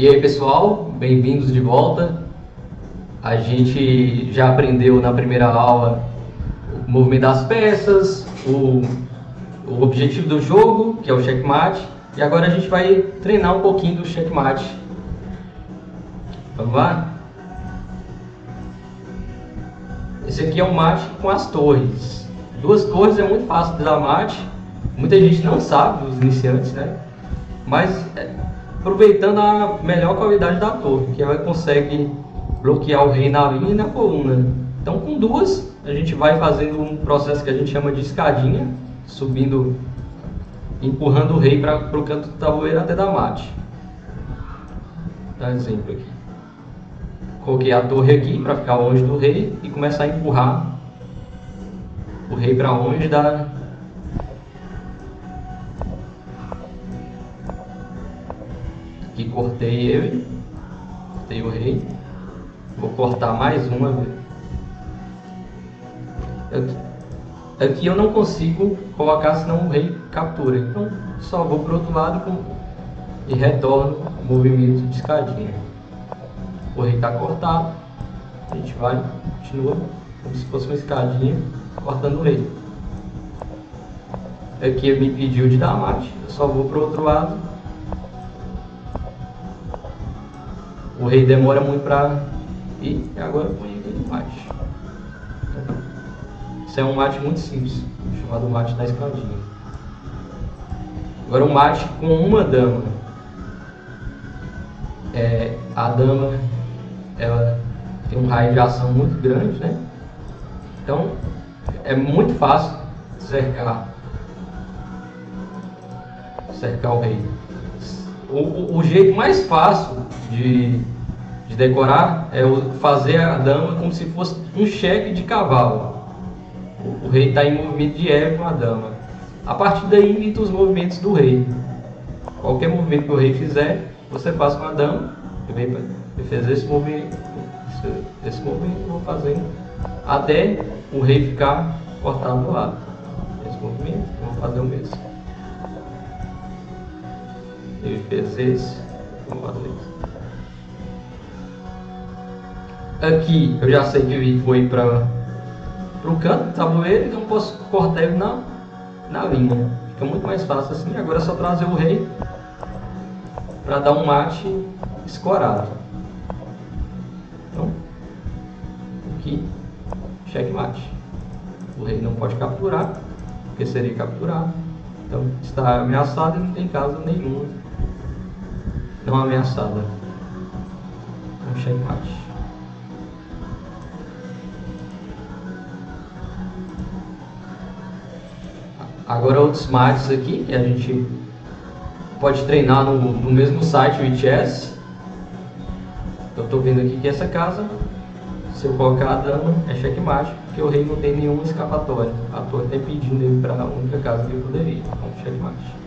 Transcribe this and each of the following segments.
E aí pessoal, bem-vindos de volta. A gente já aprendeu na primeira aula o movimento das peças, o objetivo do jogo, que é o checkmate, e agora a gente vai treinar um pouquinho do checkmate. Vamos lá? Esse aqui é um mate com as torres. Duas torres é muito fácil de dar mate. Muita gente não sabe, os iniciantes, né? Mas aproveitando a melhor qualidade da torre, que ela consegue bloquear o rei na linha e na coluna. Então com duas a gente vai fazendo um processo que a gente chama de escadinha, subindo, empurrando o rei para o canto do tabuleiro até dar mate. Vou dar um exemplo aqui. Coloquei a torre aqui para ficar longe do rei e começar a empurrar o rei para longe da... Aqui cortei ele, cortei o rei. Vou cortar mais uma vez. Aqui eu não consigo colocar, senão o rei captura. Então só vou para o outro lado e retorno o movimento de escadinha. O rei está cortado. A gente vai, continua como se fosse uma escadinha, cortando o rei. Aqui ele me pediu de dar mate. Eu só vou para o outro lado. O rei demora muito para ir. E agora eu ponho aqui no mate. Isso é um mate muito simples, chamado mate da escadinha. Agora um mate com uma dama. A dama, ela tem um raio de ação muito grande, né? Então é muito fácil cercar o rei. O jeito mais fácil de decorar é fazer a dama como se fosse um cheque de cavalo. O rei está em movimento de E com a dama. A partir daí imita os movimentos do rei. Qualquer movimento que o rei fizer, você faz com a dama. Ele fez esse movimento, eu vou fazendo até o rei ficar cortado do lado. Esse movimento, eu vou fazer o mesmo. Ele fez esse, eu vou fazer isso. Aqui eu já sei que ele foi para o canto do tabuleiro, então eu posso cortar ele na linha. Fica muito mais fácil assim. Agora é só trazer o rei para dar um mate escorado. Então, aqui, checkmate. O rei não pode capturar, porque seria capturado. Então, está ameaçado e não tem casa nenhuma não ameaçada. Então, checkmate. Agora outros mates aqui que a gente pode treinar no mesmo site, o Chess. Eu estou vendo aqui que essa casa, se eu colocar a dama, é checkmate, porque o rei não tem nenhuma escapatória. A torre está impedindo ele para a única casa que ele poderia. Então, checkmate.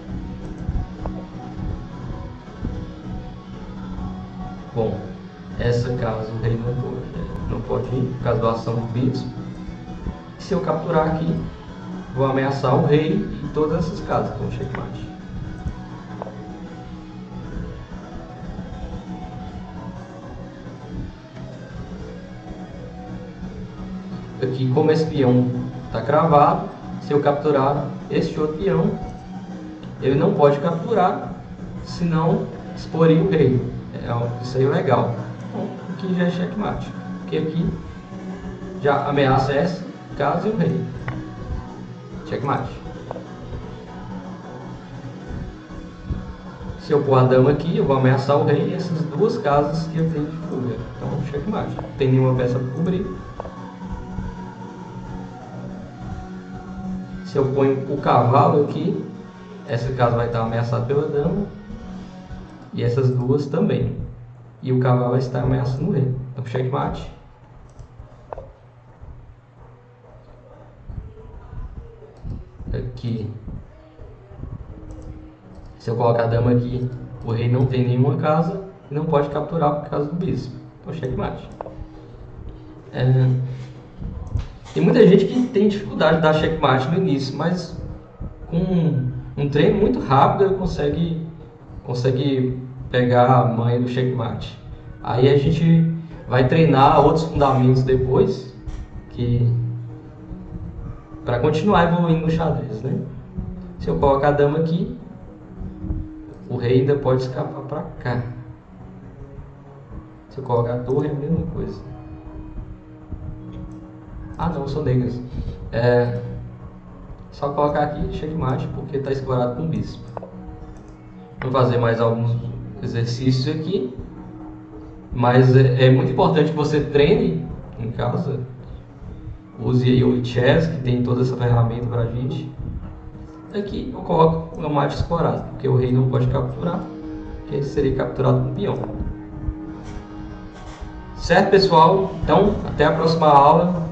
Bom, essa casa o rei não pode ir, por causa da ação do bispo. Se eu capturar aqui, vou ameaçar o rei e todas essas casas com checkmate. Aqui, como esse peão está cravado, se eu capturar este outro peão, ele não pode capturar, senão exporia o rei. Isso aí é legal. Então, aqui já é checkmate, porque aqui já ameaça essa casa e o rei. Checkmate. Se eu pôr a dama aqui, eu vou ameaçar o rei e essas duas casas que eu tenho de fuga. Então, checkmate. Não tem nenhuma peça para cobrir. Se eu ponho o cavalo aqui, essa casa vai estar ameaçada pela dama e essas duas também. E o cavalo vai estar ameaçando o rei. Então, checkmate. Aqui, se eu colocar a dama aqui, o rei não tem nenhuma casa e não pode capturar por causa do bispo. Então, checkmate. Tem muita gente que tem dificuldade de dar checkmate no início, mas com um treino muito rápido ele consegue pegar a manha do checkmate. Aí a gente vai treinar outros fundamentos depois, para continuar evoluindo no xadrez, né? Se eu colocar a dama aqui, o rei ainda pode escapar para cá. Se eu colocar a torre, é a mesma coisa. Ah não, são negras. Só colocar aqui checkmate, porque está explorado com bispo. Vou fazer mais alguns exercícios aqui. Mas é muito importante que você treine em casa. Use aí o chess, que tem toda essa ferramenta para a gente. Aqui eu coloco o mate explorado, porque o rei não pode capturar, porque ele seria capturado com o peão. Certo, pessoal? Então, até a próxima aula.